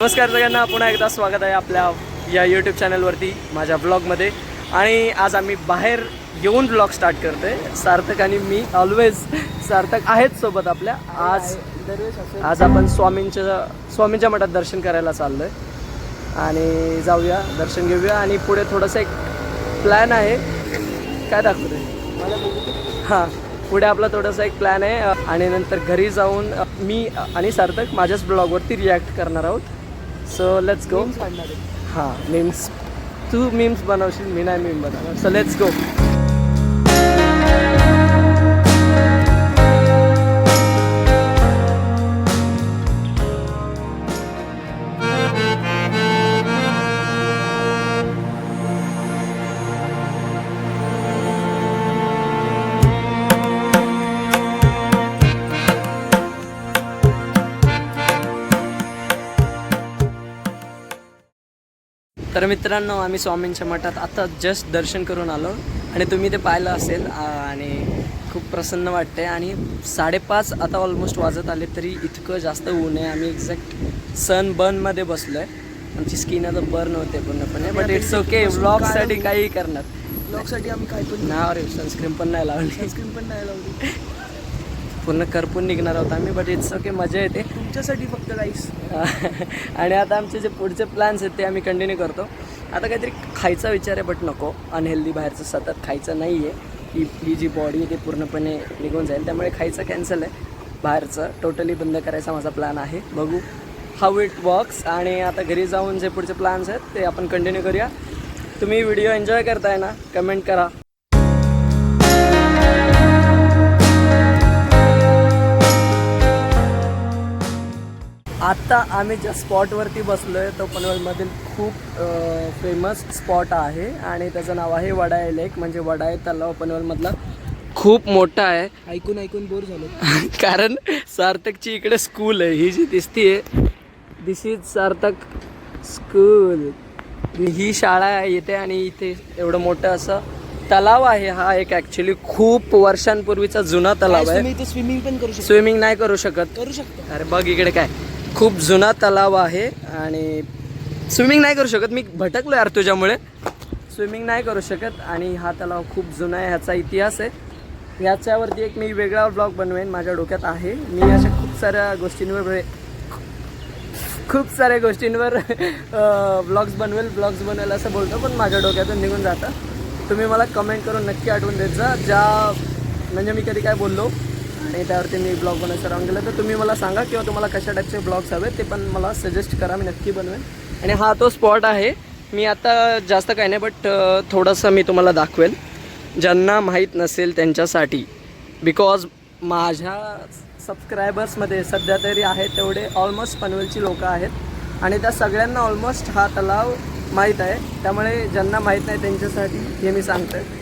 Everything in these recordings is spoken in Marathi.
नमस्कार सगळ्यांना, पुन्हा एकदा स्वागत आहे आपल्या या यूट्यूब चॅनलवरती माझ्या ब्लॉगमध्ये. आणि आज आम्ही बाहेर येऊन ब्लॉग स्टार्ट करतोय. सार्थक आणि मी ऑलवेज सार्थक आहेत सोबत आपल्या. आज आपण स्वामींच्या मठात दर्शन करायला चाललो आहे आणि जाऊया, दर्शन घेऊया. आणि पुढे थोडंसं एक प्लॅन आहे. काय दाखवतोय मला? हां, पुढे आपला थोडासा एक प्लॅन आहे. आणि नंतर घरी जाऊन मी आणि सार्थक माझ्याच ब्लॉगवरती रिॲक्ट करणार आहोत. So let's go. हां, मीम्स. तू मीम्स बनवशील, मी नाही मीम बनवणार. So let's go. तर मित्रांनो, आम्ही स्वामींच्या मठात आता जस्ट दर्शन करून आलो आणि तुम्ही ते पाहिलं असेल. आणि खूप प्रसन्न वाटते. आणि 5:30 आता ऑलमोस्ट वाजत आले तरी इतकं जास्त ऊन आहे. आम्ही एक्झॅक्ट सनबर्नमध्ये बसलो आहे. आमची स्किन आता बर्न होते पूर्णपणे, बट इट्स ओके. व्लॉगसाठी काही करणार. ब्लॉगसाठी आम्ही काय पण ना, अरे सनस्क्रीन पण नाही लावली. पूर्ण करपून निघणार आहोत आम्ही, बट इट्स ओके. मजा येते तुमच्यासाठी फक्त गाईस. आणि आता आमचे जे पुढचे प्लॅन्स आहेत ते आम्ही कंटिन्यू करतो. आता काहीतरी खायचा विचार आहे, बट नको. अनहेल्दी बाहेरचं सतत खायचं नाही आहे. ही जी बॉडी आहे ती पूर्णपणे निघून जाईल. त्यामुळे खायचं कॅन्सल आहे. बाहेरचं टोटली बंद करायचा माझा प्लॅन आहे. बघू हाऊ इट वर्क्स. आणि आता घरी जाऊन जे पुढचे प्लॅन्स आहेत ते आपण कंटिन्यू करूया. तुम्ही व्हिडिओ एन्जॉय करताय ना? कमेंट करा. आत्ता आम्ही ज्या स्पॉटवरती बसलो आहे तो पनवेलमधील खूप फेमस स्पॉट आहे आणि त्याचं नाव आहे वडाळे लेक. म्हणजे वडाळे तलाव पनवेलमधला खूप मोठा आहे. ऐकून बोर झालो. कारण सार्थकची इकडे स्कूल आहे. ही जी दिसतीये, दिस इज सार्थक स्कूल. ही शाळा येते आणि इथे एवढं मोठं असं तलाव आहे. हा एक ॲक्च्युली खूप वर्षांपूर्वीचा जुना तलाव आहे. तुम्ही इथे स्विमिंग पण करू शकता. स्विमिंग नाही करू शकत. करू शकता. अरे बघ इकडे काय खूप जुना तलाव आहे आणि स्विमिंग नाही करू शकत. मी भटकलो यार तुझ्यामुळे. स्विमिंग नाही करू शकत. आणि हा तलाव खूप जुना आहे. ह्याचा इतिहास आहे. ह्याच्यावरती एक मी वेगळा ब्लॉग बनवेन, माझ्या डोक्यात आहे. मी अशा खूप साऱ्या गोष्टींवर ब्लॉग्स बनवेल असं बोलतो, पण माझ्या डोक्यातून निघून जातं. तुम्ही मला कमेंट करून नक्की आठवून देत जा, म्हणजे मी कधी काय बोललो आणि त्यावरती मी ब्लॉग बनवायचं राहून गेलं तर तुम्ही मला सांगा, किंवा तुम्हाला कशा टाईपचे ब्लॉग्स हवे ते पण मला सजेस्ट करा. मी नक्की बनवेन. आणि हा तो स्पॉट आहे. मी आता जास्त काही नाही, बट थोडंसं मी तुम्हाला दाखवेल ज्यांना माहीत नसेल त्यांच्यासाठी. बिकॉज माझ्या सबस्क्रायबर्समध्ये सध्या तरी आहे तेवढे ऑलमोस्ट पनवेलची लोकं आहेत आणि त्या सगळ्यांना ऑलमोस्ट हा तलाव माहीत आहे. त्यामुळे ज्यांना माहीत नाही त्यांच्यासाठी हे मी सांगतो आहे.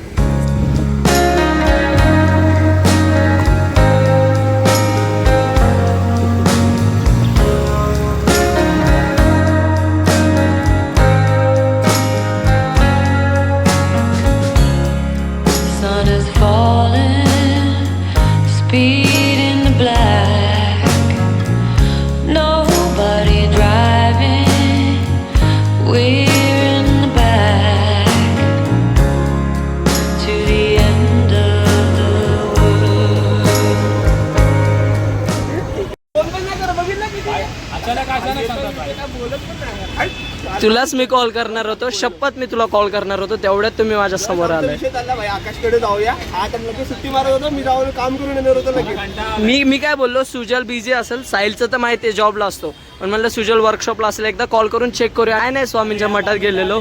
Speed in the black, nobody driving, we're in the back, to the end of the world. तुलाच मी कॉल करणार होतो, शपथ मी तुला कॉल करणार होतो, तेवढ्यात तुम्ही माझ्या समोर आलाय. आकाशकडे जाऊया. आता म्हणजे सुट्टी मारत होतो मी, जाऊन काम करून येणार होतो लगेच. मी काय बोललो, सुजल बिझी असेल. साहिलचं तर माहिती आहे जॉबला असतो, पण म्हणलं सुजल वर्कशॉपला असेल, एकदा कॉल करून चेक करूया. नाही स्वामींच्या मठात गेलेलो.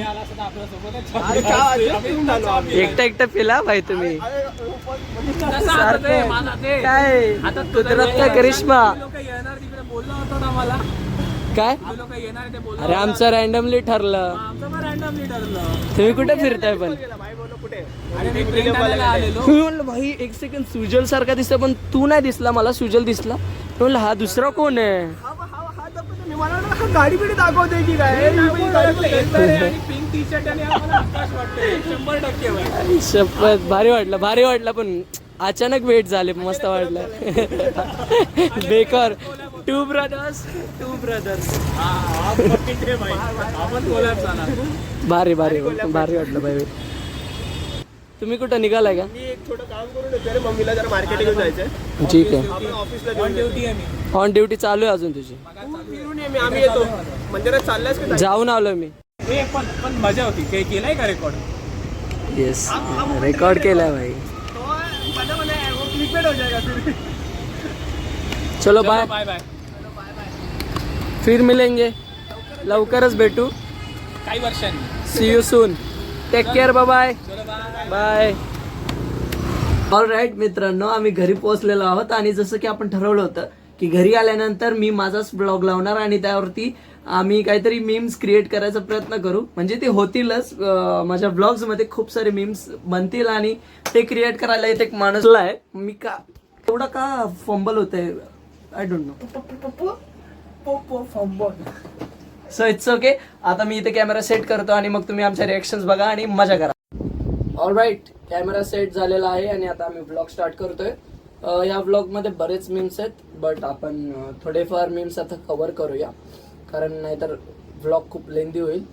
एकटा फिला भाई तुम्ही. काय कुदरतचा करिश्मा. काय अरे आमचं रँडमली ठरलं. तुम्ही कुठे फिरताय पण? भाई एक सेकंड, सुजल सारखा दिसतो पण तू नाही दिसला मला. सुजल दिसला. म्हणलं हा दुसरा कोण आहे? गाडी बिडी दाखवते की काय? शपथ भारी वाटलं पण अचानक भेट झाले, मस्त वाटलं. बेकार टू ब्रदर्स आपण बोलायला जाणार. भारी भारी भारी वाटलं भाई. तुम्ही कुठं निघालाय का? मी एक छोटं काम करून येतो रे, मम्मीला जरा मार्केटिंग जायचंय. ठीक आहे. आपण ऑफिसला ऑन ड्युटी आहे मी. ऑन ड्युटी चालू आहे अजून तुझी? फिरून ये, आम्ही येतो. मंदिरात चाललायस का? जाऊन आलो मी. पण मजा होती. काही केलंय का रेकॉर्ड? येस रेकॉर्ड केलाय भाई. क्लिकबेट हो जाएगा फिर. चलो बाय. Bye bye. फिर मिलेंगे, लवकरच भेटू. काही वर्षांनी. See you soon. Take care. Bye bye. All right मित्रांनो, आम्ही घरी पोहोचलेलो आहोत आणि जसं की आपण ठरवलं होतं की घरी आल्यानंतर मी माझाच ब्लॉग लावणार आणि त्यावरती आम्ही काहीतरी मीम्स क्रिएट करायचा प्रयत्न करू. म्हणजे ते होतीलच, माझ्या ब्लॉग्समध्ये खूप सारे मीम्स बनतील आणि ते क्रिएट करायला इथे एक माणूसला आहे. मी का एवढा का फंबल होत आहे I don't know. So it's okay. आता मी इथे कॅमेरा सेट करतो आणि मग तुम्ही आमच्या रिएक्शन्स बघा आणि मजा करा. ऑलराईट, कॅमेरा सेट झालेला आहे आणि आता आम्ही ब्लॉग स्टार्ट करतोय. या ब्लॉगमध्ये बरेच मीम्स आहेत, बट आपण थोडेफार मीम्स आता कव्हर करूया, कारण नाहीतर व्लॉग खूप लेंदी होईल.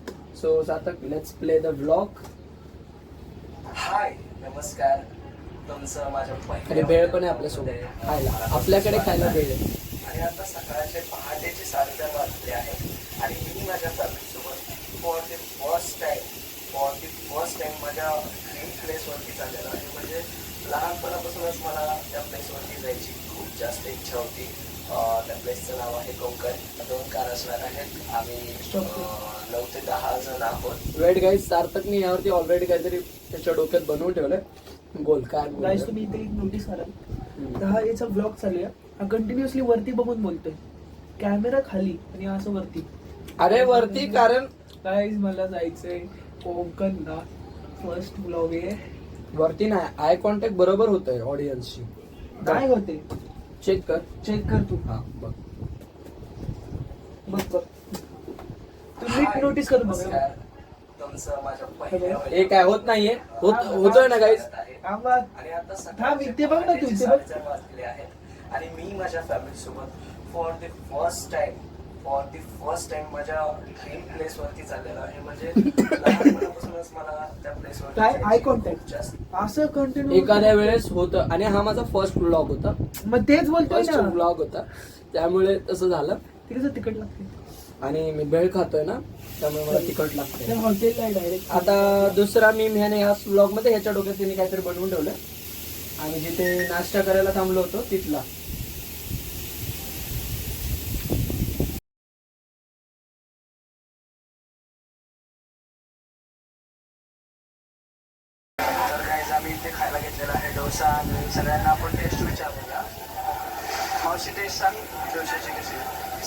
सो आता लेट्स प्ले द व्लॉग. हाय, नमस्कार. तुमचं माझ्या आणि भेळ पण आहे आपल्यासोबत खायला. आपल्याकडे खायला भेळ आहे. आणि आता सकाळचे पहाटेचे 4:30 वाजले आहेत आणि मी माझ्या फॅमिलीसोबत फॉर द फर्स्ट टाइम माझ्या ड्रीम प्लेसवरती चाललेलो आहे. म्हणजे लहानपणापासूनच मला त्या प्लेसवरती जायची खूप जास्त इच्छा होती. त्या प्लेसचं नाव आहे कोकण. 2 कार असणार आहेत. आम्ही 9 ते 10 जण आहोत. वेट गाईज, सार्थक मी यावरती ऑलरेडी काहीतरी त्याच्या डोक्यात बनवून ठेवलंय. बोल काय गाईज, तुम्ही इथे एक नोटीस कराल, तर हा याचा ब्लॉग चालू आहे. हा कंटिन्युअसली वरती बघून बोलतोय, कॅमेरा खाली आणि असं वरती. अरे वरती, कारण गाईज मला जायचंय कोकणला. फर्स्ट ब्लॉग आहे. वरती नाही, आय कॉन्टॅक्ट बरोबर होतंय ऑडियन्सशी. काय होते चेक कर. चेक कर तू. हा बघ बघ बघ, तू नीट नोटीस कर. बघ हे काय होत नाहीये. होतोय ना गाईज. थांबा. थांब, इथे बघ ना तू. इथे बघ. आणि मी माझ्या फॅमिली सोबत फॉर द फर्स्ट टाइम माझ्या ड्रीम प्लेस वरती चाललेलो आहे. म्हणजे लहानपणापासूनच मला त्या प्लेस वर काय आय कॉन्टॅक्ट असं कंटिन्यू एखाद्या वेळेस होतं. आणि हा माझा फर्स्ट व्लॉग होता. मग तेच बोलतोय फर्स्ट ना. व्लॉग होता, त्यामुळे तसं झालं. तिकडे तिकट लागते. आणि मी भेळ खातोय ना, त्यामुळे मला तिखट लागते. हॉटेल आहे डायरेक्ट. आता दुसरा मीम ह्याने ह्या व्लॉग मध्ये ह्याच्या डोक्यात त्यांनी काहीतरी बनवून ठेवलं आणि जिथे नाश्ता करायला थांबलो होतो तिथला. तर गाईज, आम्ही इथे खायला घेतलेला आहे डोसा आणि सगळ्यांना आपण टेस्ट विचारूया. मावशी टेस्ट सांग डोशाची कशी.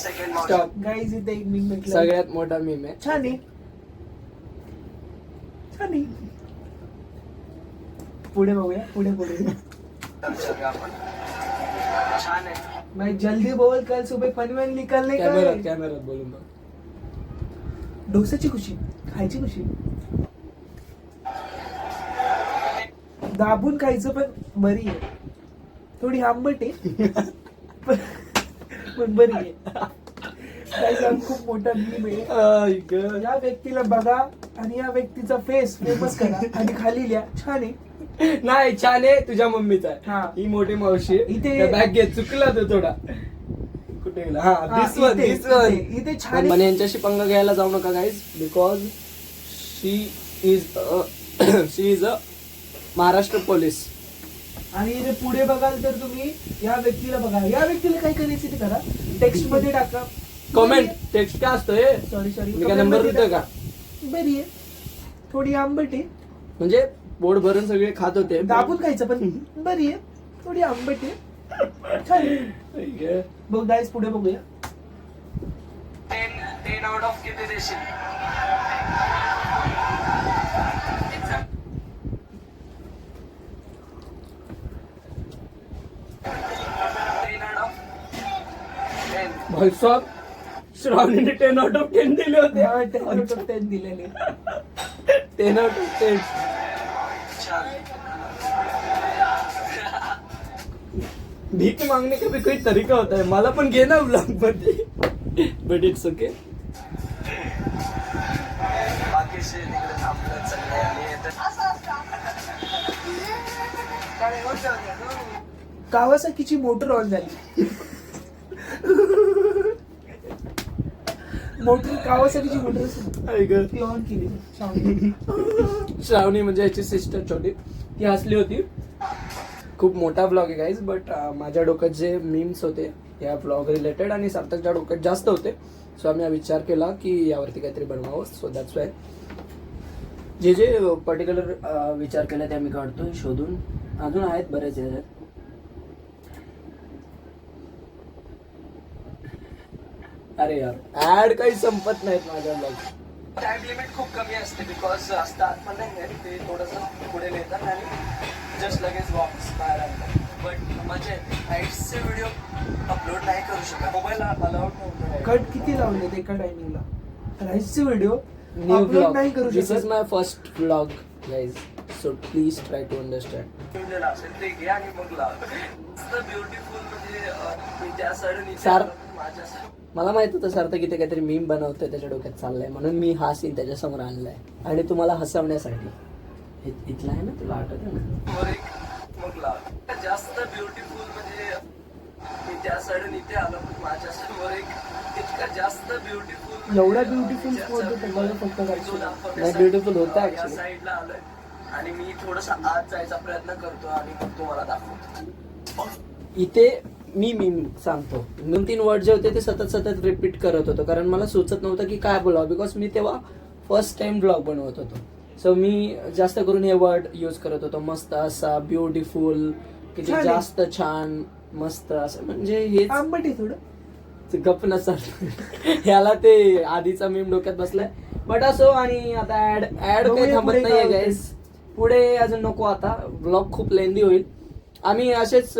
सेकंड मावशी. गाईज, इथे एक मीम भेटला. सगळ्यात मोठा मीम आहे. छान आहे. छान आहे. पुढे बघूया. पुढे आपण छान आहे. मैं जल्दी बोल, कल सुबह पनवेल निकलने का है. कॅमेरात बोलून बघ. डोसाची खुशी, खायची खुशी. दाबून खायचं पण बरी आहे. थोडी आंबट आहे पण बरी आहे. त्याचा खूप मोठा मीम आहे. या व्यक्तीला बघा आणि या व्यक्तीचा फेस फेमस करा आणि खाली लिहा छान आहे. नाही, छान आहे तुझ्या मम्मीचा हा. ही मोठी मावशी आहे. इथे- बॅग घे. चुकला तो थोडा. कुठे गेला? हा, हा, this one, इथे- this one. इथे- इथे छान आहे. पण यांच्याशी पंगा घ्यायला जाऊ नका guys, because she is a Maharashtra police. आणि इथे पुढे बघाल तर तुम्ही या व्यक्तीला बघा. या व्यक्तीला काय करायचं ते करा. टेक्स्ट मध्ये टाका. कमेंट टेक्स्ट काय असतं हे? सॉरी मी काय नंबर देतोय का? बरी आहे. थोडी आंबट आहे. म्हणजे पोट भरून सगळे खात होते. दाबून खायचं पण बरी आहे. थोडी आंबट आहे. छान आहे. बघ गाईस, पुढे बघूया. 10 आउट ऑफ किती देशील? भाई साहब, श्रावणीने 10 आउट ऑफ 10 दिले होते. 10 out of 10 दिलेले. 10 आउट ऑफ 10. भीक मागणे का भी कोई तरीका होता है. मला पण घे ना ब्लॉग मध्ये. But it's okay. बाकीचे तिकडे थांबलं चाललंय आणि कावासाकीची मोटर ऑन झाली. मोटर कावासाकीची मोटर असेल ती ऑन केली. श्रावणी म्हणजे याची सिस्टर छोटी, ती हसली होती. खूप मोठा ब्लॉग आहे गाईज, बट माझ्या डोक्यात जे मीम्स होते या ब्लॉग रिलेटेड आणि सार्थकच्या डोक्यात जास्त होते. सो आम्ही हा विचार केला की यावरती काहीतरी बनवावं. सो दॅट्स वाय जे जे पर्टिक्युलर विचार केला ते आम्ही काढतोय शोधून. अजून आहेत बरेच याच्यात. अरे यार ऍड काही संपत नाहीत माझ्या ब्लॉग. टाइम लिमिट खूप कमी असते बिकॉज असतात पण नाही आणि ते थोडंसं पुढे नेतात आणि जस्ट लगेच वापस बाहेर आणतात. बट मजा येते. हाईट्सचे व्हिडिओ अपलोड नाही करू शकत, मोबाईल अलाउड नव्हतं. कट किती लावले एका टायमिंगला? राईसचे व्हिडिओ न्यू अपलोड ब्लॉग. नाही करू दिस इज शकत. My first blog guys, so please try to understand. असेल ते घे आणि मग लाव. ब्युटिफुल म्हणजे सार मला माहित होतं सार्थक इथे काहीतरी मीम बनवतोय त्याच्या डोक्यात चाललंय म्हणून मी हा सीन त्याच्यासमोर आणलाय आणि तुम्हाला हसवण्यासाठी. इथला आहे ना, तुला आठवत आहे ना? मग लाव. जास्त ब्युटिफुल म्हणजे मी त्या साईडून इथे आलो पण माझ्या समोर एक इतका जास्त ब्युटिफुल एवढा ब्युटिफुल स्पॉट होता मला फक्त नाही, ब्युटिफुल होता या ऍक्च्युली. साईडला आलोय आणि मी थोडासा आत जायचा प्रयत्न करतो आणि मग तुम्हाला दाखवतो. इथे मी मीम सांगतो. 2-3 वर्ड जे होते ते सतत रिपीट करत होतो कारण मला सुचत नव्हतं की काय बोलावं बिकॉज मी तेव्हा फर्स्ट टाइम ब्लॉग बनवत होतो. सो मी जास्त करून हे वर्ड यूज करत होतो. मस्त असा, ब्युटिफुल, किती छान आहे. जास्त छान, मस्त असं म्हणजे हेच. आंबट आहे थोडं. गप नसतात ह्याला ते आधीचा मीम डोक्यात बसलाय. बट असो. आणि आता ऍड काही बघूया थांबत पुढे नाहीये काय गाईज. पुढे अजून नको, आता ब्लॉग खूप लेंदी होईल. आम्ही असेच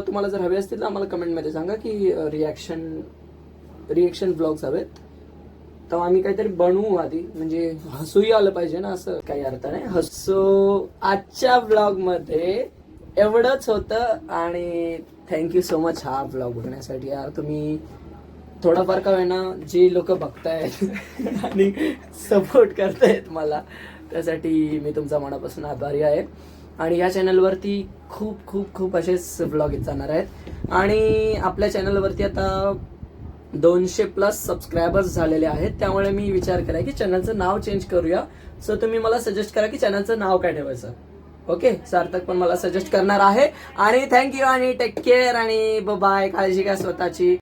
तुम्हाला जर हवे असतील तर आम्हाला कमेंटमध्ये सांगा की रिएक्शन ब्लॉग्स हवेत तर आम्ही काहीतरी बनवू आधी, म्हणजे हसूही आलं पाहिजे ना, असं काही अर्थ नाही. हसो आजच्या ब्लॉग मध्ये एवढंच होतं आणि थँक्यू सो मच हा ब्लॉग बघण्यासाठी. यार तुम्ही थोडाफार का होईना जे लोक बघतायत आणि सपोर्ट करतायत मला त्यासाठी मी तुमचा मनापासून आभारी आहे. आणि या चॅनलवरती खूप खूप खूप असेच ब्लॉग येत जाणार आहेत आणि आपल्या चॅनलवरती आता 200+ सबस्क्रायबर्स झालेले आहेत. त्यामुळे मी विचार केला की चॅनलचं नाव चेंज करूया. सो तुम्ही मला सजेस्ट करा की चॅनलचं नाव काय ठेवायचं. ओके, सार्थक पण मला सजेस्ट करणार आहे. आणि थँक्यू आणि टेक केअर आणि बाय. काळजी घ्या स्वतःची.